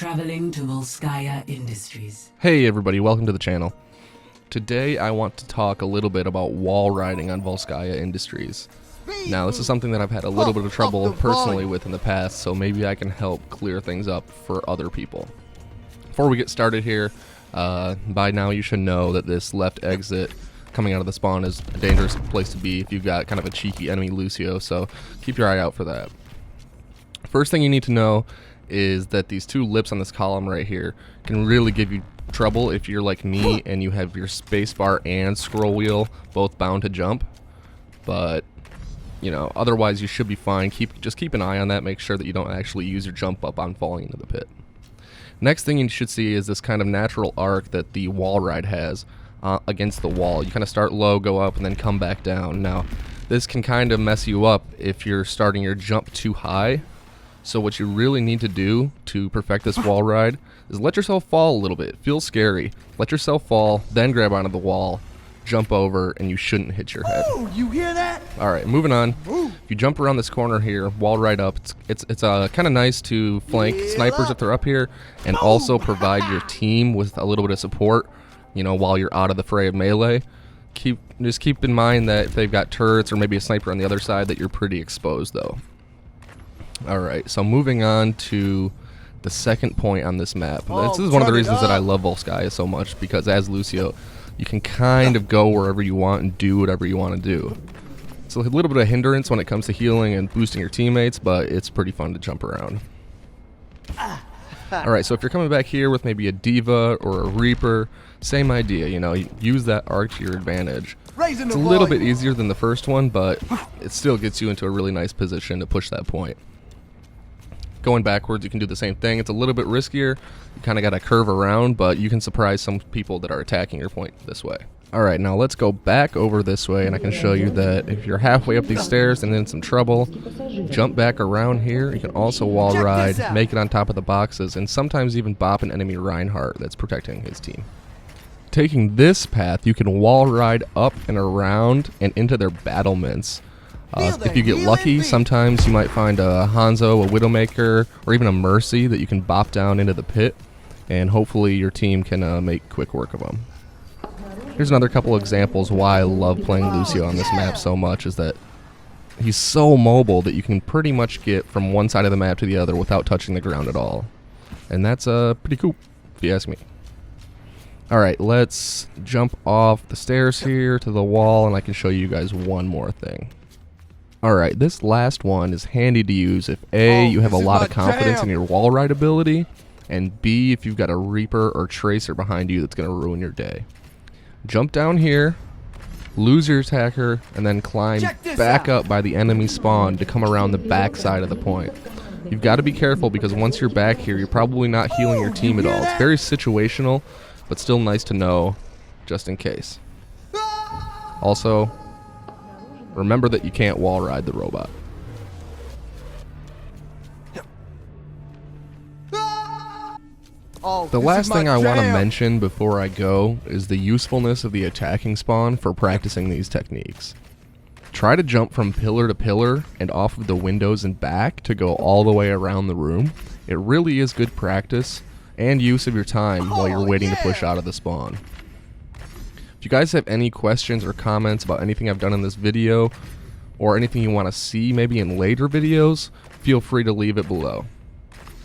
Traveling to Volskaya Industries. Hey everybody, welcome to the channel. Today I want to talk a little bit about wall riding on Volskaya Industries. Now this is something that I've had a little bit of trouble personally with in the past, so maybe I can help clear things up for other people. Before we get started here, by now you should know that this left exit coming out of the spawn is a dangerous place to be if you've got kind of a cheeky enemy Lucio, so keep your eye out for that. First thing you need to know is that these two lips on this column right here can really give you trouble if you're like me and you have your spacebar and scroll wheel both bound to jump. But you know, otherwise you should be fine. Just keep an eye on that. Make sure that you don't actually use your jump up on falling into the pit. Next thing you should see is this kind of natural arc that the wall ride has against the wall. You kind of start low, go up, and then come back down. Now, this can kind of mess you up if you're starting your jump too high. So what you really need to do to perfect this wall ride is let yourself fall a little bit. It feels scary. Let yourself fall, then grab onto the wall, jump over, and you shouldn't hit your head. Ooh, you hear that? Alright, moving on. If you jump around this corner here, wall ride up, it's kind of nice to flank snipers if they're up here, and also provide your team with a little bit of support, you know, while you're out of the fray of melee. Just keep in mind that if they've got turrets or maybe a sniper on the other side, that you're pretty exposed though. Alright, so moving on to the second point on this map. This is one of the reasons that I love Volskaya so much, because as Lucio, you can kind of go wherever you want and do whatever you want to do. It's a little bit of a hindrance when it comes to healing and boosting your teammates, but it's pretty fun to jump around. Alright, so if you're coming back here with maybe a Diva or a Reaper, same idea, you know, use that arc to your advantage. It's a little bit easier than the first one, but it still gets you into a really nice position to push that point. Going backwards, you can do the same thing. It's a little bit riskier. You kind of got to curve around, but you can surprise some people that are attacking your point this way. Alright, now let's go back over this way, and I can show you that if you're halfway up these stairs and in some trouble, jump back around here. You can also wall ride, make it on top of the boxes, and sometimes even bop an enemy Reinhardt that's protecting his team. Taking this path, you can wall ride up and around and into their battlements. If you get lucky, sometimes you might find a Hanzo, a Widowmaker, or even a Mercy that you can bop down into the pit, and hopefully your team can make quick work of them. Here's another couple examples why I love playing Lucio on this map so much, is that he's so mobile that you can pretty much get from one side of the map to the other without touching the ground at all. And that's pretty cool, if you ask me. Alright, let's jump off the stairs here to the wall, and I can show you guys one more thing. Alright, this last one is handy to use if A, you have a lot of confidence in your wall ride ability, and B, if you've got a Reaper or Tracer behind you that's going to ruin your day. Jump down here, lose your attacker, and then climb back up by the enemy spawn to come around the back side of the point. You've got to be careful because once you're back here, you're probably not healing your team at all. It's very situational, but still nice to know just in case. Also, remember that you can't wall ride the robot. The last thing I want to mention before I go is the usefulness of the attacking spawn for practicing these techniques. Try to jump from pillar to pillar and off of the windows and back to go all the way around the room. It really is good practice and use of your time while you're waiting to push out of the spawn. If you guys have any questions or comments about anything I've done in this video, or anything you want to see maybe in later videos, feel free to leave it below.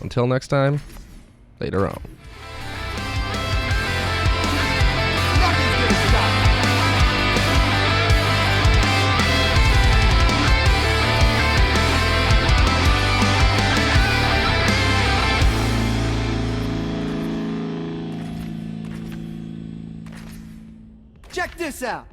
Until next time, later on. Check this out.